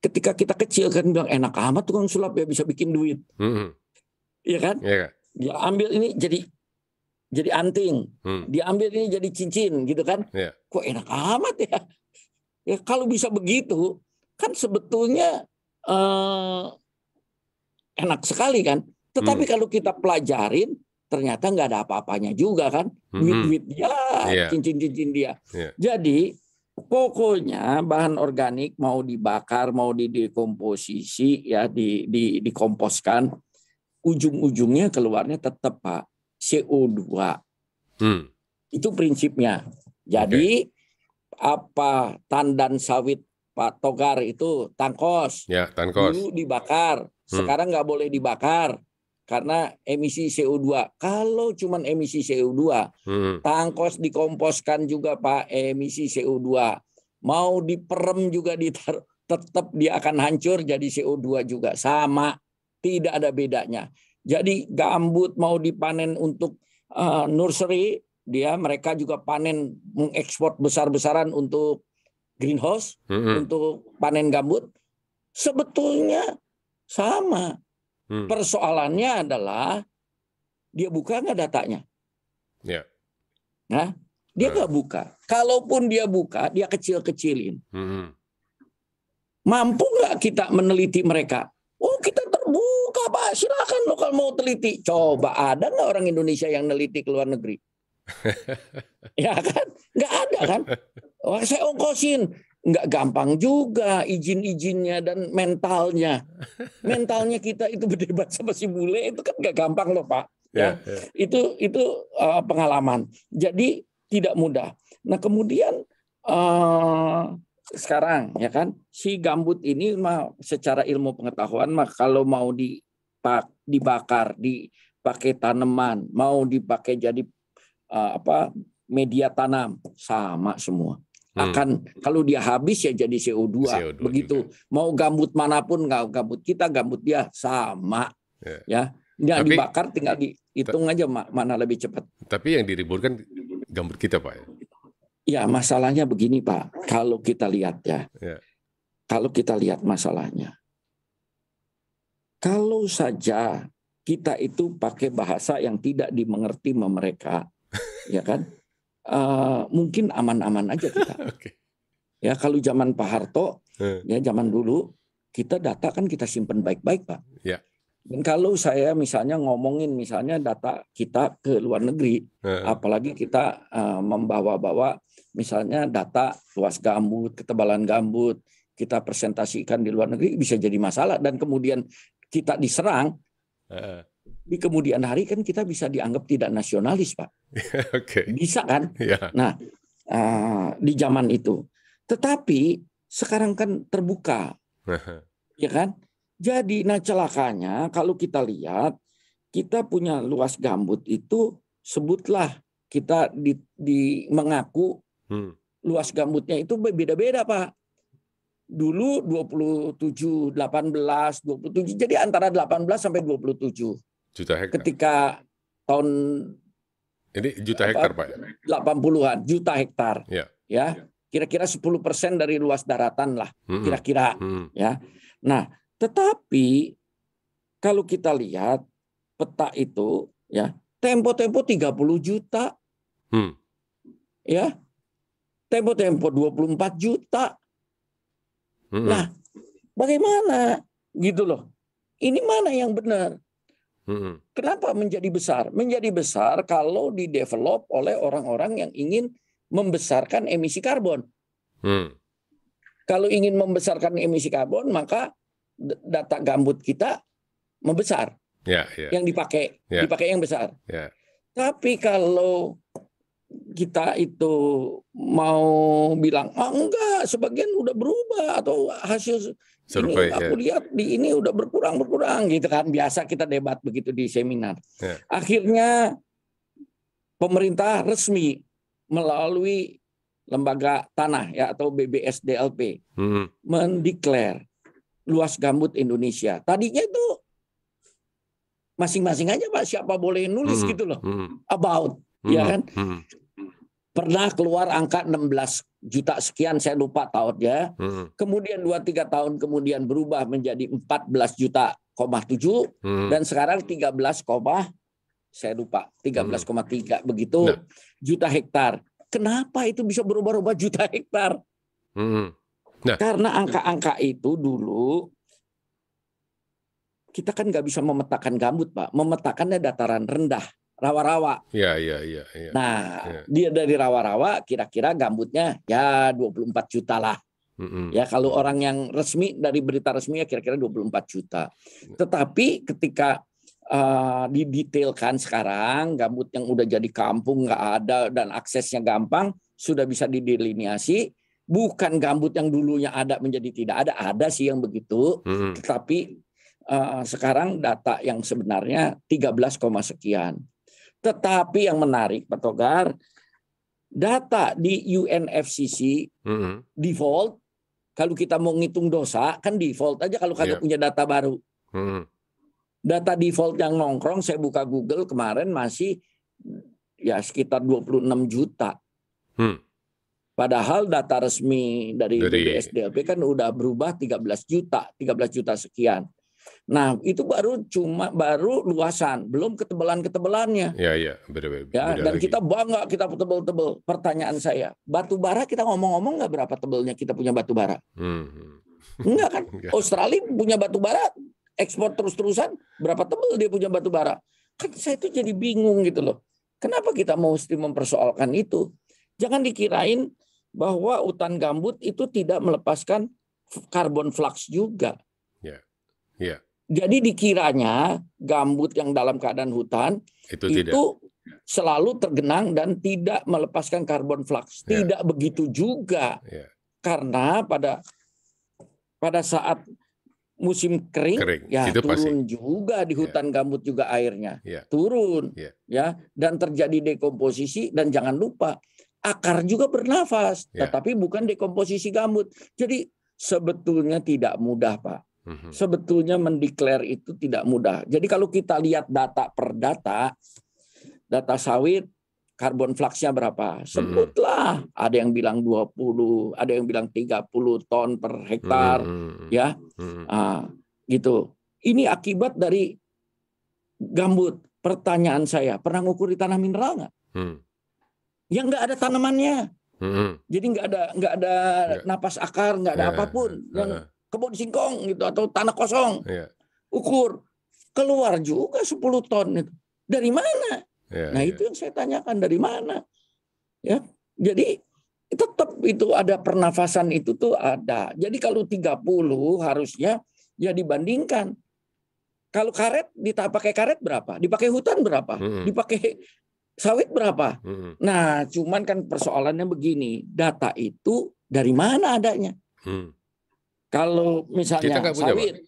Ketika kita kecil kan bilang enak amat tukang sulap ya bisa bikin duit, iya kan? Dia ambil ini jadi anting, dia ambil ini jadi cincin, gitu kan? Kok enak amat ya? Ya kalau bisa begitu kan sebetulnya enak sekali kan? Tetapi kalau kita pelajarin ternyata nggak ada apa-apanya juga kan, duit-duit dia, cincin-cincin dia. Jadi pokoknya bahan organik mau dibakar, mau didekomposisi, ya dikomposkan, ujung-ujungnya keluarnya tetap Pak CO2. Itu prinsipnya. Jadi apa tandan sawit Pak Togar itu tangkos, dulu dibakar, sekarang nggak boleh dibakar. Karena emisi CO2. Kalau cuman emisi CO2, tangkos dikomposkan juga Pak, emisi CO2. Mau diperem juga tetap dia akan hancur jadi CO2 juga. Sama, tidak ada bedanya. Jadi gambut mau dipanen untuk nursery, mereka juga panen, mengekspor besar-besaran untuk greenhouse, untuk panen gambut. Sebetulnya sama. Persoalannya adalah dia buka nggak datanya? Nah, dia nggak buka. Kalaupun dia buka, dia kecil-kecilin. Mampu nggak kita meneliti mereka? Oh, kita terbuka Pak, silakan lo kalau mau teliti. Coba ada nggak orang Indonesia yang neliti ke luar negeri? Ya kan? Nggak ada kan? Oh, saya ongkosin. Nggak gampang juga izin-izinnya dan mentalnya. Mentalnya kita itu berdebat sama si bule itu kan nggak gampang loh Pak. Itu pengalaman. Jadi tidak mudah. Nah kemudian sekarang ya kan si gambut ini mah secara ilmu pengetahuan mah kalau mau dibakar, dipakai tanaman, mau dipakai jadi media tanam sama semua. Akan kalau dia habis ya jadi CO2 begitu juga. Mau gambut manapun, nggak gambut kita, gambut dia sama ya. Dia dibakar tinggal dihitung aja mana lebih cepat. Tapi yang diributkan gambut kita Pak. Ya masalahnya begini Pak, kalau kita lihat kalau kita lihat masalahnya, kalau saja kita itu pakai bahasa yang tidak dimengerti sama mereka, ya kan? Mungkin aman-aman aja kita. Oke. Ya kalau zaman Pak Harto, ya zaman dulu kita data kan kita simpen baik-baik, Pak. Ya. Dan kalau saya misalnya ngomongin misalnya data kita ke luar negeri, apalagi kita membawa-bawa misalnya data luas gambut, ketebalan gambut, kita presentasikan di luar negeri bisa jadi masalah dan kemudian kita diserang, di kemudian hari kan kita bisa dianggap tidak nasionalis, Pak. Okay. Bisa kan? Yeah. Nah, di zaman itu. Tetapi sekarang kan terbuka, ya kan? Jadi, nah celakanya kalau kita lihat, kita punya luas gambut itu sebutlah kita mengaku luas gambutnya itu beda-beda, Pak. Dulu 27, 18, 27, jadi antara 18 sampai 27 juta hektar. Ketika tahun ini juta hektar, Pak. 80-an juta hektar. Ya. Kira-kira 10% dari luas daratan lah, kira-kira. Ya. Nah, tetapi kalau kita lihat peta itu, ya, tempo-tempo 30 juta. Ya. Tempo-tempo 24 juta. Nah, bagaimana? Gitu loh. Ini mana yang benar? Kenapa menjadi besar? Menjadi besar kalau didevelop oleh orang-orang yang ingin membesarkan emisi karbon. Kalau ingin membesarkan emisi karbon, maka data gambut kita membesar. Yang dipakai yang besar. Tapi kalau kita itu mau bilang, enggak, sebagian udah berubah atau hasil survei, ini aku lihat di ini udah berkurang gitu kan. Biasa kita debat begitu di seminar. Akhirnya pemerintah resmi melalui lembaga tanah ya atau BBSDLP mendeklar luas gambut Indonesia. Tadinya itu masing-masing aja, Pak, siapa boleh nulis gitu loh. About, ya kan? Pernah keluar angka 16 juta sekian, saya lupa tahunnya. Kemudian 2-3 tahun kemudian berubah menjadi 14 juta, 7 dan sekarang 13, saya lupa 13,3 begitu juta hektar. Kenapa itu bisa berubah-ubah juta hektar? Karena angka-angka itu dulu kita kan nggak bisa memetakan gambut, Pak. Memetakannya dataran rendah, rawa-rawa. Iya. Nah, dia dari rawa-rawa kira-kira gambutnya ya 24 juta lah. Ya kalau orang yang resmi dari berita resmi ya kira-kira 24 juta. Tetapi ketika didetailkan sekarang gambut yang udah jadi kampung nggak ada dan aksesnya gampang sudah bisa didelineasi. Bukan gambut yang dulunya ada menjadi tidak ada sih yang begitu. Tetapi sekarang data yang sebenarnya 13, sekian. Tetapi yang menarik, Pak Togar, data di UNFCCC default, kalau kita mau ngitung dosa, kan default aja kalau kagak punya data baru. Data default yang nongkrong, saya buka Google kemarin masih ya sekitar 26 juta. Padahal data resmi dari BBSDLP kan udah berubah 13 juta sekian. Nah, itu baru luasan, belum ketebalan-ketebalannya. Iya, beda dan lagi. Kita bangga kita tebel-tebel. Pertanyaan saya, batu bara kita ngomong-ngomong nggak berapa tebelnya kita punya batu bara? Enggak kan? Australia punya batu bara, ekspor terus-terusan, berapa tebel dia punya batu bara? Kan saya itu jadi bingung gitu loh. Kenapa kita mesti mempersoalkan itu? Jangan dikirain bahwa hutan gambut itu tidak melepaskan karbon flux juga. Iya. Jadi dikiranya gambut yang dalam keadaan hutan itu selalu tergenang dan tidak melepaskan karbon flux. Tidak begitu juga. Karena pada saat musim kering ya turun pasti. Juga di hutan gambut juga airnya. Turun. Ya, dan terjadi dekomposisi dan jangan lupa akar juga bernafas, tetapi bukan dekomposisi gambut. Jadi sebetulnya tidak mudah, Pak. Sebetulnya mendeklar itu tidak mudah. Jadi kalau kita lihat data per data sawit, karbon fluxnya berapa? Sebutlah. Ada yang bilang 20, ada yang bilang 30 ton per hektar, ya, gitu. Ini akibat dari gambut. Pertanyaan saya, pernah ngukur di tanah mineral nggak? Yang nggak ada tanamannya. Jadi nggak ada napas akar, nggak ada apapun. Yang kebun singkong gitu atau tanah kosong. Ukur keluar juga 10 ton itu. Dari mana? Nah itu yang saya tanyakan, dari mana? Ya, jadi tetap itu ada pernafasan itu tuh ada. Jadi kalau 30 harusnya ya dibandingkan. Kalau karet dipakai karet berapa? Dipakai hutan berapa? Dipakai sawit berapa? Nah, cuman kan persoalannya begini, data itu dari mana adanya? Kalau misalnya sawit,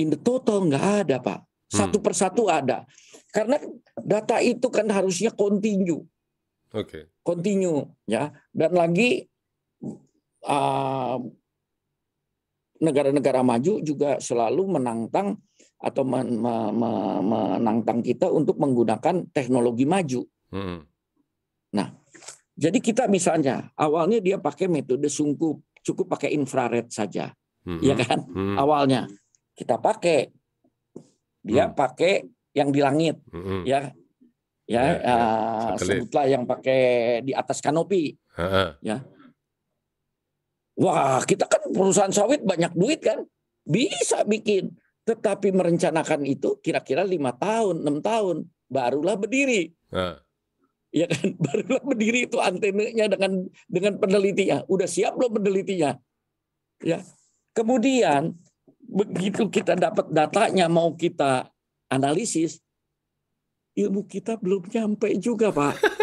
in the total nggak ada, Pak. Satu persatu ada. Karena data itu kan harusnya continue. Continue, ya. Dan lagi negara-negara maju juga selalu menantang atau menantang kita untuk menggunakan teknologi maju. Nah, jadi kita misalnya awalnya dia pakai metode sungkup, cukup pakai infrared saja, ya kan? Awalnya kita pakai, dia pakai yang di langit, ya, sebutlah yang pakai di atas kanopi, ya. Wah, kita kan perusahaan sawit banyak duit kan, bisa bikin. Tetapi merencanakan itu kira-kira 5 tahun, 6 tahun, barulah berdiri. Ya kan, barulah berdiri itu antenanya dengan penelitinya. Udah siap belum penelitinya? Ya. Kemudian begitu kita dapat datanya mau kita analisis, ilmu kita belum nyampe juga, Pak.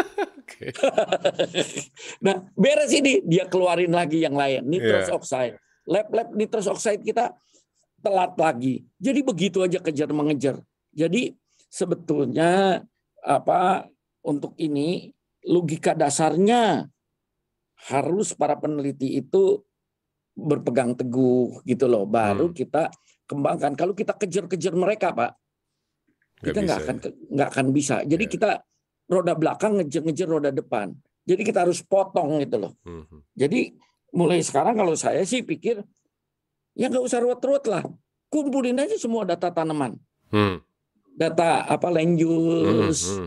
Nah, beres ini dia keluarin lagi yang lain, nitrous oxide. Lab nitrous oxide kita telat lagi. Jadi begitu aja kejar mengejar. Jadi sebetulnya untuk ini logika dasarnya harus para peneliti itu berpegang teguh gitu loh. Baru kita kembangkan. Kalau kita kejar-kejar mereka, Pak, kita nggak akan bisa. Jadi kita roda belakang ngejar-ngejar roda depan. Jadi kita harus potong gitu loh. Jadi mulai sekarang kalau saya sih pikir ya nggak usah ruwet-ruwet lah. Kumpulin aja semua data tanaman. Data land use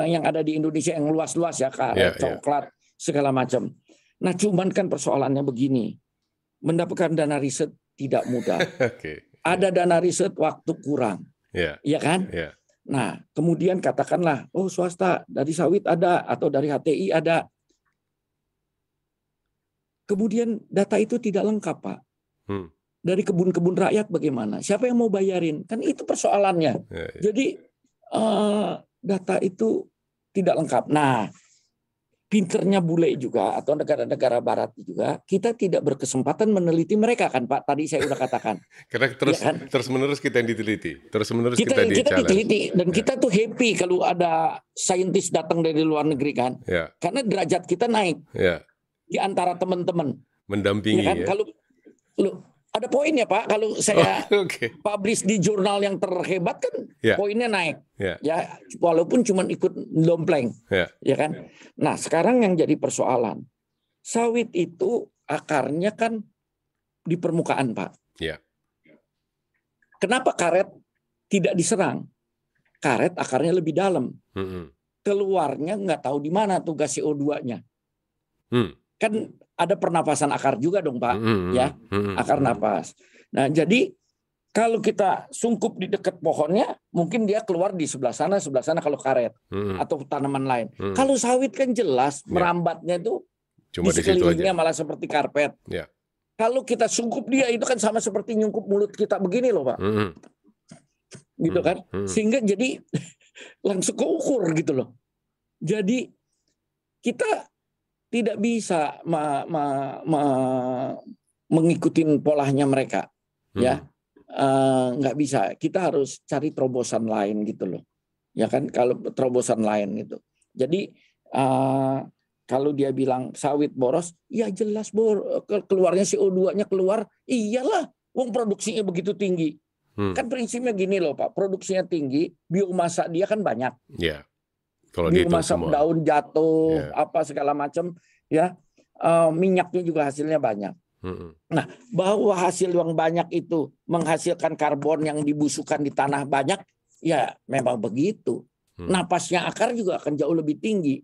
yang ada di Indonesia yang luas-luas ya, karet, coklat, segala macam. Nah, cuman kan persoalannya begini. Mendapatkan dana riset tidak mudah. Ada dana riset waktu kurang. Iya kan? Nah, kemudian katakanlah, oh swasta dari sawit ada atau dari HTI ada. Kemudian data itu tidak lengkap, Pak. Dari kebun-kebun rakyat bagaimana? Siapa yang mau bayarin? Kan itu persoalannya. Jadi data itu tidak lengkap. Nah, pinternya bule juga atau negara-negara barat juga, kita tidak berkesempatan meneliti mereka kan, Pak. Tadi saya udah katakan. Karena terus-menerus kita yang diteliti. Terus-menerus kita diteliti. Dan kita tuh happy kalau ada saintis datang dari luar negeri kan. Karena derajat kita naik. Di antara teman-teman. Mendampingi ya. Kan? Kalau ada poinnya, Pak. Kalau saya publish di jurnal yang terhebat kan poinnya naik. Ya, walaupun cuma ikut dompleng. Ya kan? Nah, sekarang yang jadi persoalan, sawit itu akarnya kan di permukaan, Pak. Kenapa karet tidak diserang? Karet akarnya lebih dalam. Keluarnya nggak tahu di mana tugas CO2-nya. Kan ada pernapasan akar juga dong, Pak, ya, akar napas. Nah, jadi kalau kita sungkup di dekat pohonnya, mungkin dia keluar di sebelah sana kalau karet atau tanaman lain. Kalau sawit kan jelas merambatnya itu cuma di sekelilingnya malah seperti karpet. Kalau kita sungkup dia itu kan sama seperti nyungkup mulut kita begini loh, Pak. Gitu kan? Sehingga jadi langsung keukur gitu loh. Jadi kita tidak bisa mengikuti polanya mereka, ya, nggak bisa. Kita harus cari terobosan lain gitu loh, ya kan? Kalau terobosan lain gitu. Jadi kalau dia bilang sawit boros, ya jelas keluarnya CO2-nya keluar, iyalah, wong produksinya begitu tinggi. Kan prinsipnya gini loh, Pak, produksinya tinggi, biomasa dia kan banyak. Biomasa daun jatuh, apa segala macam, ya, minyaknya juga hasilnya banyak. Nah, bahwa hasil yang banyak itu menghasilkan karbon yang dibusukkan di tanah banyak, ya memang begitu. Napasnya akar juga akan jauh lebih tinggi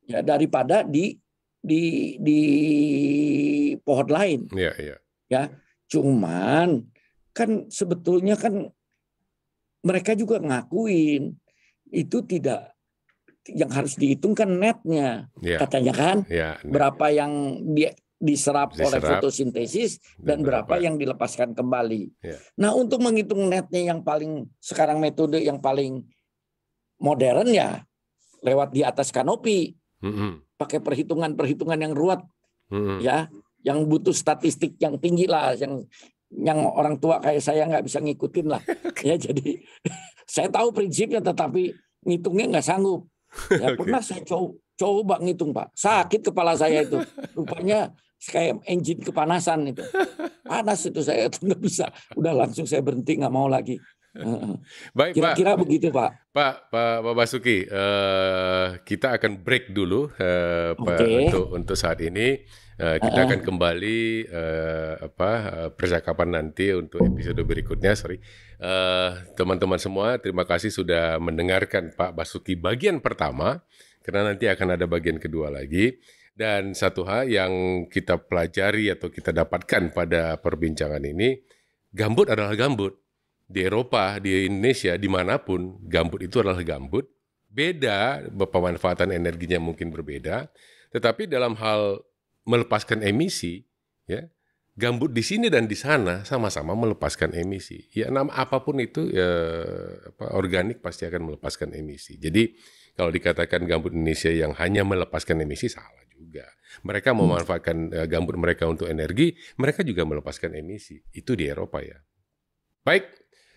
ya daripada di pohon lain. Ya, cuman kan sebetulnya kan mereka juga ngakuin itu tidak, yang harus dihitung kan netnya, katanya kan, berapa yang diserap oleh fotosintesis dan berapa yang dilepaskan kembali. Nah, untuk menghitung netnya yang paling sekarang metode yang paling modern ya lewat di atas kanopi, pakai perhitungan yang ruwet, ya, yang butuh statistik yang tinggi lah, yang orang tua kayak saya nggak bisa ngikutin lah. Ya, jadi saya tahu prinsipnya tetapi ngitungnya nggak sanggup. Ya, pernah saya coba ngitung, Pak, sakit kepala saya itu, rupanya kayak engine kepanasan itu, panas itu saya itu nggak bisa, udah langsung saya berhenti, nggak mau lagi. Baik, kira-kira begitu, Pak. Pak Basuki, kita akan break dulu untuk saat ini. Kita akan kembali percakapan nanti untuk episode berikutnya. Teman-teman semua, terima kasih sudah mendengarkan Pak Basuki bagian pertama, karena nanti akan ada bagian kedua lagi. Dan satu hal yang kita pelajari atau kita dapatkan pada perbincangan ini, gambut adalah gambut. Di Eropa, di Indonesia, dimanapun, gambut itu adalah gambut. Beda, pemanfaatan energinya mungkin berbeda. Tetapi dalam hal melepaskan emisi, ya, gambut di sini dan di sana sama-sama melepaskan emisi. Ya, apapun itu, organik pasti akan melepaskan emisi. Jadi, kalau dikatakan gambut Indonesia yang hanya melepaskan emisi, salah juga. Mereka memanfaatkan gambut mereka untuk energi, mereka juga melepaskan emisi. Itu di Eropa ya. Baik,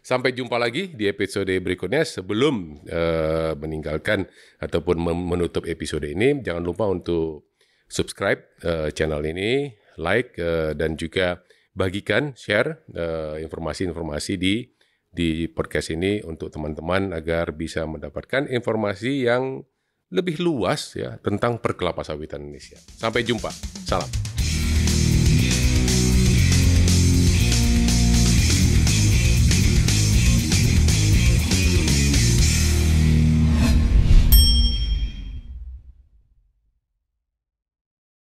sampai jumpa lagi di episode berikutnya. Sebelum meninggalkan ataupun menutup episode ini, jangan lupa untuk subscribe channel ini, like, dan juga bagikan, share informasi-informasi di podcast ini untuk teman-teman agar bisa mendapatkan informasi yang lebih luas ya tentang perkelapa sawitan Indonesia. Sampai jumpa. Salam.